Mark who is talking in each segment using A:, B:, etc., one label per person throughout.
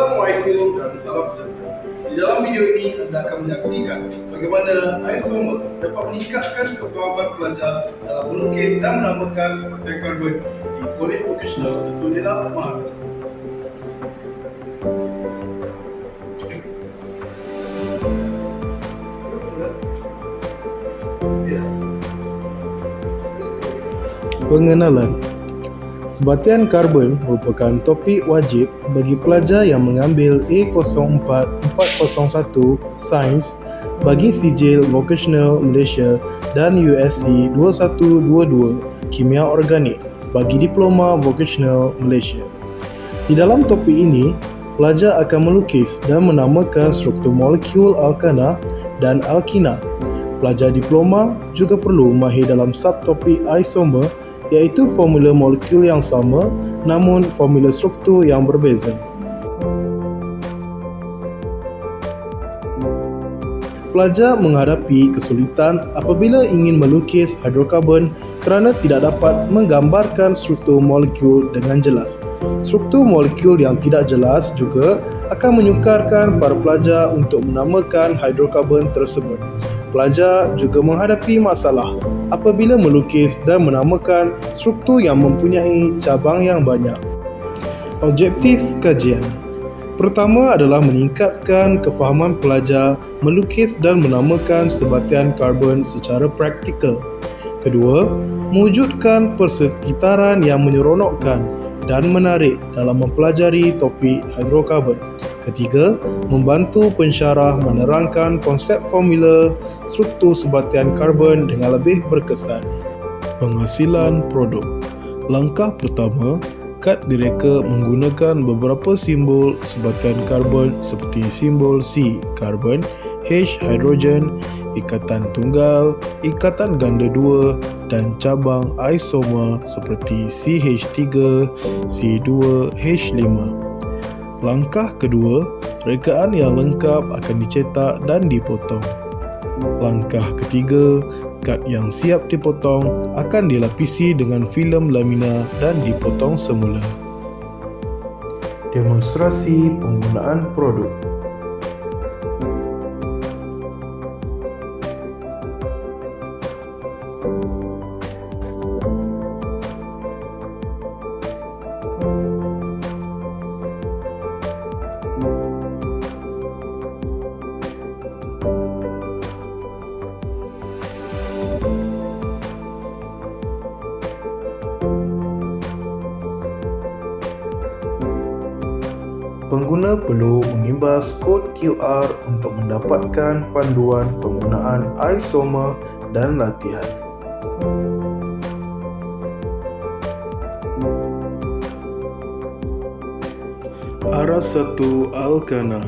A: Assalamualaikum dan salam sejahtera. Di dalam video ini anda akan menyaksikan bagaimana isomer dapat meningkatkan kefahaman pelajar dalam melukis dan menambahkan sebagai karbon di College Vocational Dato' Nella Umar.
B: Pengenalan. Sebatian karbon merupakan topik wajib bagi pelajar yang mengambil A04 401 Sains bagi Sijil Vocational Malaysia dan USC 2122 Kimia Organik bagi Diploma Vocational Malaysia. Di dalam topik ini, pelajar akan melukis dan menamakan struktur molekul alkana dan alkina. Pelajar diploma juga perlu mahir dalam subtopik isomer, iaitu formula molekul yang sama namun formula struktur yang berbeza. Pelajar menghadapi kesulitan apabila ingin melukis hidrokarbon kerana tidak dapat menggambarkan struktur molekul dengan jelas. Struktur molekul yang tidak jelas juga akan menyukarkan para pelajar untuk menamakan hidrokarbon tersebut. Pelajar juga menghadapi masalah apabila melukis dan menamakan struktur yang mempunyai cabang yang banyak. Objektif kajian pertama adalah meningkatkan kefahaman pelajar melukis dan menamakan sebatian karbon secara praktikal. Kedua, mewujudkan persekitaran yang menyeronokkan dan menarik dalam mempelajari topik hidrokarbon. Ketiga, membantu pensyarah menerangkan konsep formula struktur sebatian karbon dengan lebih berkesan. Penghasilan produk. Langkah pertama, kad direka menggunakan beberapa simbol sebatian karbon seperti simbol C, karbon, H, hidrogen, ikatan tunggal, ikatan ganda 2 dan cabang isomer seperti CH3, C2, H5. Langkah kedua, rekaan yang lengkap akan dicetak dan dipotong. Langkah ketiga, kad yang siap dipotong akan dilapisi dengan filem lamina dan dipotong semula. Demonstrasi penggunaan produk. Pengguna perlu mengimbas kod QR untuk mendapatkan panduan penggunaan isomer dan latihan. Aras 1 alkana.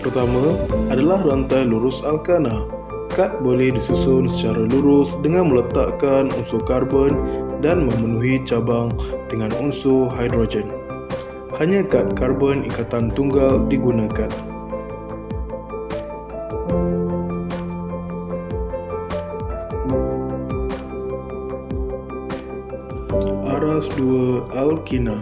B: Pertama adalah rantai lurus alkana. Kad boleh disusun secara lurus dengan meletakkan unsur karbon dan memenuhi cabang dengan unsur hidrogen. Hanya kad karbon ikatan tunggal digunakan. Aras 2 alkina.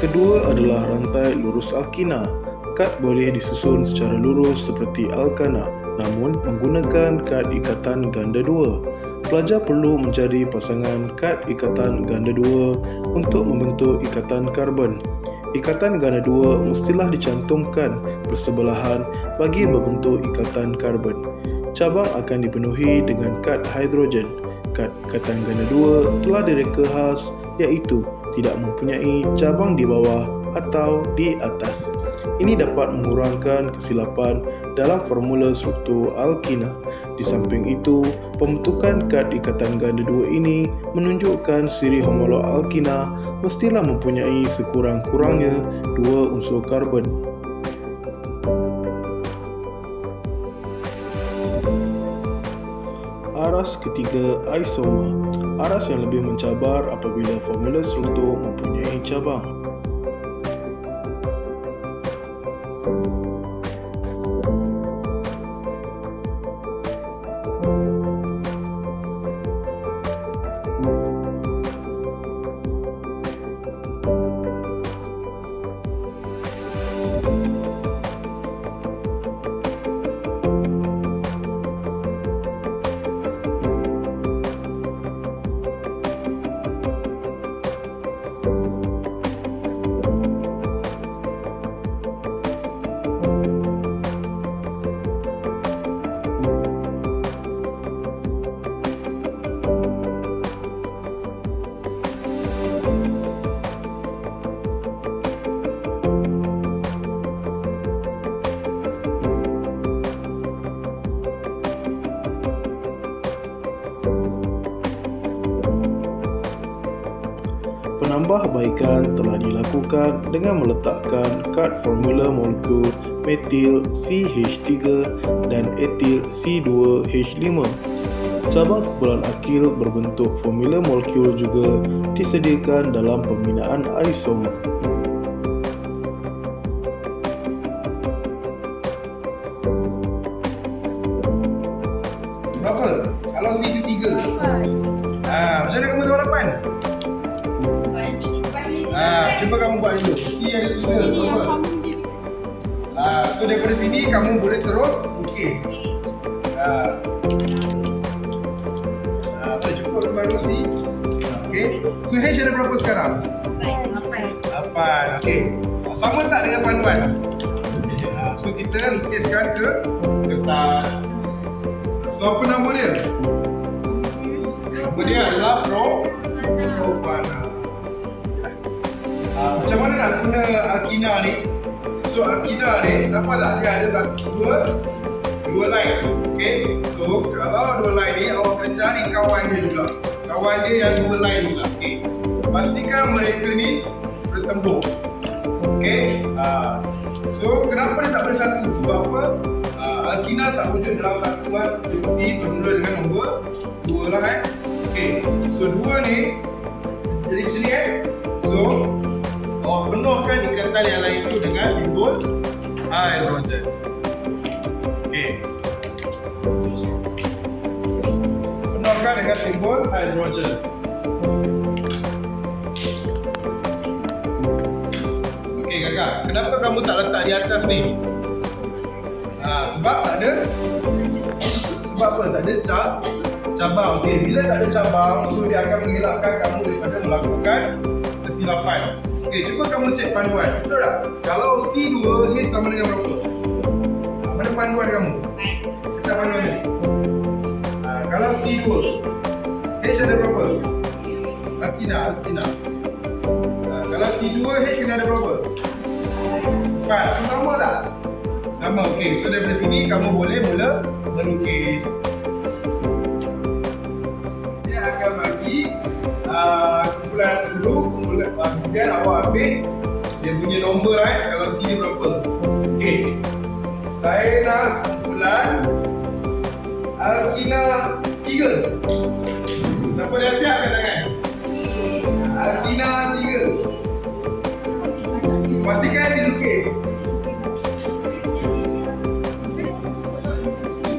B: Kedua adalah rantai lurus alkina. Kad boleh disusun secara lurus seperti alkana, namun menggunakan kad ikatan ganda 2. Pelajar perlu mencari pasangan kad ikatan ganda 2 untuk membentuk ikatan karbon. Ikatan ganda 2 mestilah dicantumkan bersebelahan bagi membentuk ikatan karbon. Cabang akan dipenuhi dengan kad hidrogen. Kad ikatan ganda 2 telah direka khas, iaitu tidak mempunyai cabang di bawah atau di atas. Ini dapat mengurangkan kesilapan dalam formula struktur alkina. Di samping itu, pembentukan kad ikatan ganda 2 ini menunjukkan siri homolog alkina mestilah mempunyai sekurang-kurangnya 2 unsur karbon. Aras ketiga isomer. Aras yang lebih mencabar apabila formula struktur mempunyai cabang. Penambahbaikan telah dilakukan dengan meletakkan kad formula molekul metil CH3 dan etil C2H5. Cabang kumpulan akil berbentuk formula molekul juga disediakan dalam pembinaan isomer.
A: Berapa? Kalau C itu 3. Macam mana kamu tahu 8? Cuba kamu buat dulu. C ada 3. Berapa? So daripada sini kamu boleh terus lukis. Boleh cukup tu baru C. Okay. So H ada berapa sekarang? 8. Okay. Sama tak dengan panduan? So kita lukiskan ke kertas. So apa nama dia? Nama dia adalah propana. Macam mana nak guna alkina ni? So alkina ni, nampak tak? Dia ada dua line. Okay. So kalau dua line ni, awak kena cari kawan dia juga. Kawan dia yang dua line juga. Okay. Pastikan mereka ni bertembung. Okay. So kenapa dia tak boleh satu? Sebab apa? Alkina tak wujud dalam satuan fungsi bermula dengan nombor 2 lah Okay. So 2 ni jadi macam ni So awak penuhkan ikatan yang lain tu dengan simbol hidrogen. Okay. Penuhkan dengan simbol hidrogen. Okay Gaga, kenapa kamu tak letak di atas ni? Sebab tak ada. Sebab apa? Tak ada cabang. Okay. Bila tak ada cabang, so dia akan mengelakkan kamu daripada melakukan kesilapan. Okay, cuba kamu cek panduan. Betul tak? Kalau C2, H sama dengan berapa? Mana panduan kamu? Kita panduan tadi. Kalau C2, H ada berapa? Alkina. Kalau C2, H kena ada berapa? 4. So sama tak? Sama. Okay, so daripada sini kamu boleh mula melukis. Dia akan bagi kumpulan dulu, kemudian awak ambil dia punya nombor kalau C dia berapa. Okay, saya nak kumpulan alkina 3. Siapa dah siap kat tangan? Alkina 3. Pastikan dilukis.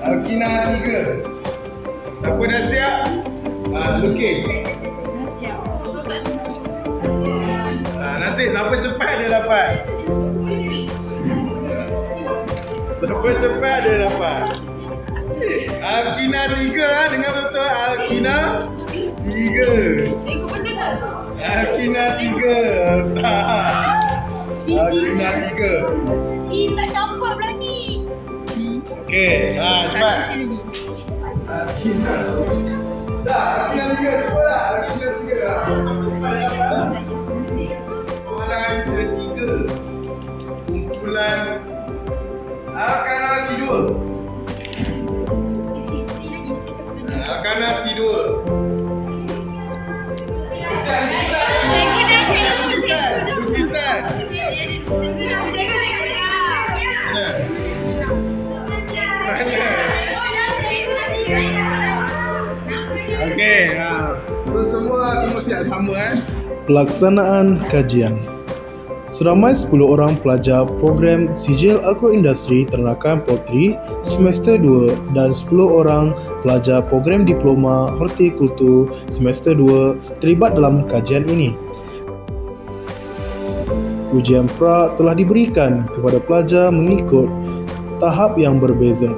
A: Alkina 3. Siapa dah siap? Lukis. Nasib, siapa cepat dia dapat? Siapa cepat dia dapat? Alkina 3, dengar betul, Alkina 3. Alkina 3. Alkina 3.
C: Tak nampak pula ni.
A: Okey, cepat. Alkina. Dah, Alkina 3, cuba dah. Alkina 3. Cepat dapat. Kumpulan ketiga. Kumpulan alkana C2. Alkana C2. Lukisan. Okey, so semua siap sama
B: Pelaksanaan kajian. Seramai 10 orang pelajar program Sijil Agroindustri Ternakan Poultry semester 2 dan 10 orang pelajar program Diploma Hortikultur semester 2 terlibat dalam kajian ini. Ujian pra telah diberikan kepada pelajar mengikut tahap yang berbeza.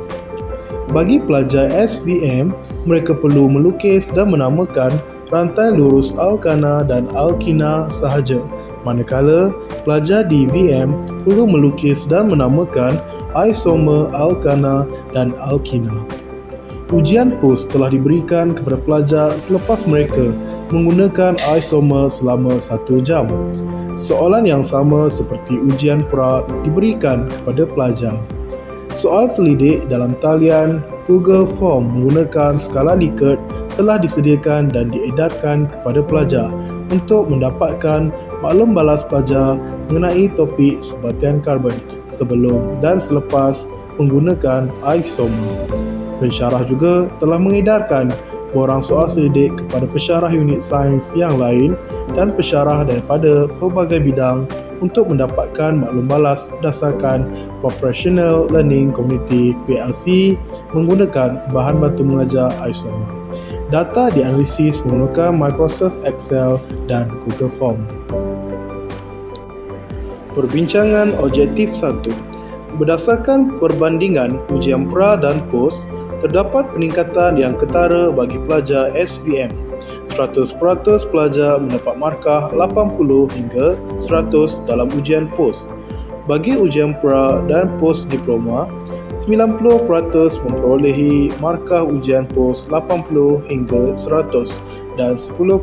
B: Bagi pelajar SVM, mereka perlu melukis dan menamakan rantai lurus alkana dan alkina sahaja. Manakala pelajar di VM perlu melukis dan menamakan isomer alkana dan alkina. Ujian PUS telah diberikan kepada pelajar selepas mereka menggunakan isomer selama 1 jam. Soalan yang sama seperti ujian pra diberikan kepada pelajar. Soal selidik dalam talian Google Form menggunakan skala Likert telah disediakan dan diedarkan kepada pelajar untuk mendapatkan maklum balas pelajar mengenai topik sebatian karbon sebelum dan selepas menggunakan isomer. Pensyarah juga telah mengedarkan borang soal selidik kepada pensyarah unit sains yang lain dan pensyarah daripada pelbagai bidang untuk mendapatkan maklum balas berdasarkan Professional Learning Community PLC menggunakan bahan bantu mengajar isomer. Data dianalisis menggunakan Microsoft Excel dan Google Form. Perbincangan objektif 1. Berdasarkan perbandingan ujian pra dan pos, terdapat peningkatan yang ketara bagi pelajar SVM. 100% pelajar mendapat markah 80 hingga 100 dalam ujian pos. Bagi ujian pra dan pos diploma, 90% memperolehi markah ujian pos 80 hingga 100 dan 10%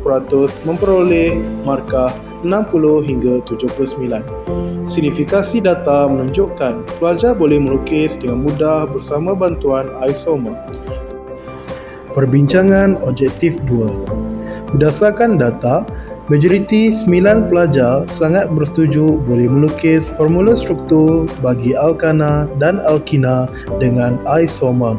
B: memperoleh markah 60 hingga 79. Signifikasi data menunjukkan pelajar boleh melukis dengan mudah bersama bantuan isomer. Perbincangan objektif 2. Berdasarkan data, majoriti 9 pelajar sangat bersetuju boleh melukis formula struktur bagi alkana dan alkina dengan isomer.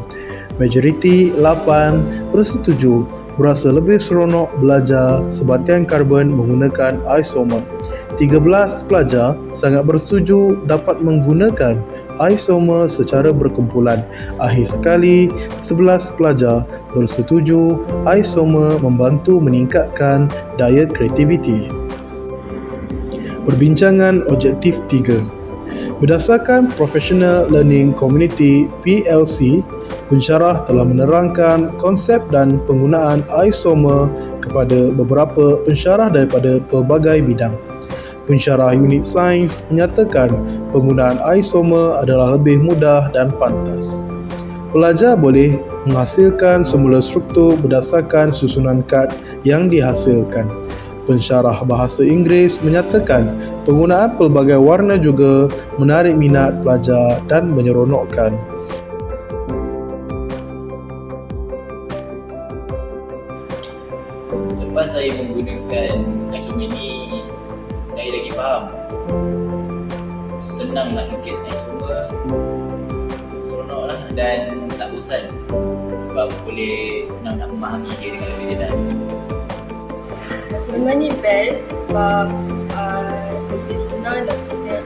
B: Majoriti 8 bersetuju berasa lebih seronok belajar sebatian karbon menggunakan isomer. 13 pelajar sangat bersetuju dapat menggunakan isomer secara berkumpulan. Akhir sekali, 11 pelajar bersetuju isomer membantu meningkatkan daya kreativiti. Perbincangan objektif 3. Berdasarkan Professional Learning Community PLC, pensyarah telah menerangkan konsep dan penggunaan isomer kepada beberapa pensyarah daripada pelbagai bidang. Pensyarah unit sains menyatakan penggunaan isomer adalah lebih mudah dan pantas. Pelajar boleh menghasilkan semula struktur berdasarkan susunan kad yang dihasilkan. Pensyarah bahasa Inggeris menyatakan penggunaan pelbagai warna juga menarik minat pelajar dan menyeronokkan.
D: Lepas saya menggunakan isomer ni, saya lagi faham. Senang nak lukis isomer, seronok lah dan tak bosan sebab boleh senang nak memahami dia dengan lebih jelas.
C: Isomer ni best sebab lebih senang dan mudah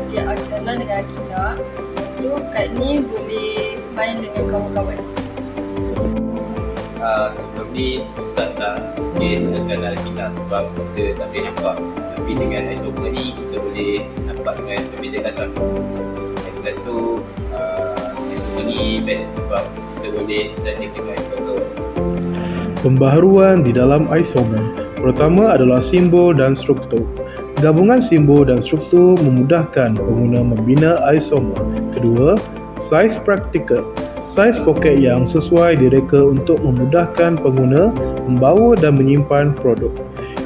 C: dia alkana dengan alkina. Tu kat ni boleh main dengan kawan-kawan.
D: Sebelum ni susah nak lukis alkana sebab kita tak boleh nampak. Tapi dengan isomer ni kita boleh nampak dengan lebih jelas lah. Yang satu, isomer ni best sebab kita boleh tanding dengan kawan-kawan.
B: Pembaharuan di dalam isomer pertama adalah simbol dan struktur. Gabungan simbol dan struktur memudahkan pengguna membina isomer. Kedua, saiz praktikal. Saiz poket yang sesuai direka untuk memudahkan pengguna membawa dan menyimpan produk.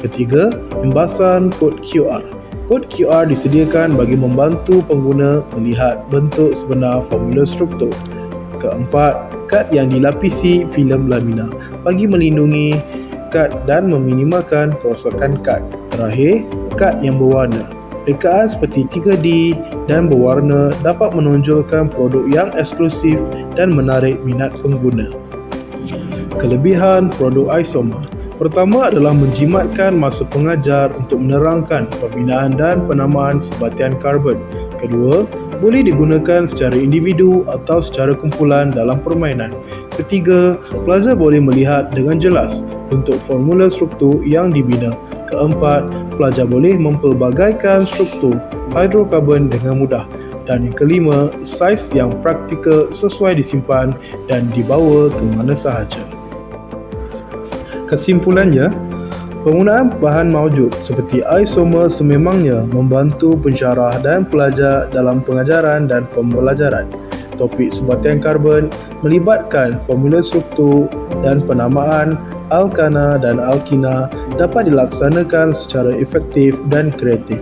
B: Ketiga, embasan kod QR. Kod QR disediakan bagi membantu pengguna melihat bentuk sebenar formula struktur. Keempat, kad yang dilapisi filem lamina bagi melindungi kad dan meminimalkan kerosakan kad. Terakhir, kad yang berwarna. Rekaan seperti 3D dan berwarna dapat menonjolkan produk yang eksklusif dan menarik minat pengguna. Kelebihan produk isomer. Pertama adalah menjimatkan masa pengajar untuk menerangkan pembinaan dan penamaan sebatian karbon. Kedua, boleh digunakan secara individu atau secara kumpulan dalam permainan. Ketiga, pelajar boleh melihat dengan jelas bentuk formula struktur yang dibina. Keempat, pelajar boleh mempelbagaikan struktur hidrokarbon dengan mudah. Dan yang kelima, saiz yang praktikal sesuai disimpan dan dibawa ke mana sahaja. Kesimpulannya, penggunaan bahan maujud seperti isomer sememangnya membantu pensyarah dan pelajar dalam pengajaran dan pembelajaran. Topik sebatian karbon melibatkan formula struktur dan penamaan alkana dan alkina dapat dilaksanakan secara efektif dan kreatif.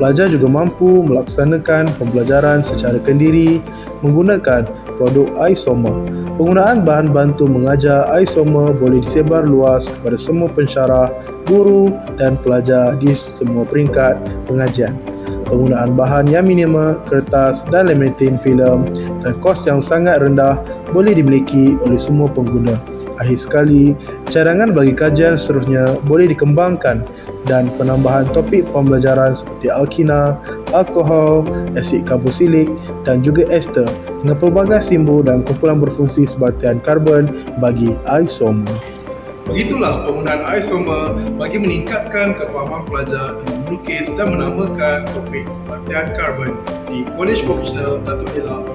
B: Pelajar juga mampu melaksanakan pembelajaran secara kendiri menggunakan produk iSoma. Penggunaan bahan bantu mengajar iSoma boleh disebar luas kepada semua pensyarah, guru dan pelajar di semua peringkat pengajian. Penggunaan bahan yang minima, kertas dan laminating filem dan kos yang sangat rendah boleh dimiliki oleh semua pengguna. Akhir sekali, cadangan bagi kajian seterusnya boleh dikembangkan dan penambahan topik pembelajaran seperti alkina, alkohol, asid karboksilik dan juga ester dengan pelbagai simbol dan kumpulan berfungsi sebatian karbon bagi iSoma.
A: Begitulah penggunaan iSoma bagi meningkatkan kefahaman pelajar dalam melukis dan menamakan topik sebatian karbon di College Vocational Datuk Ella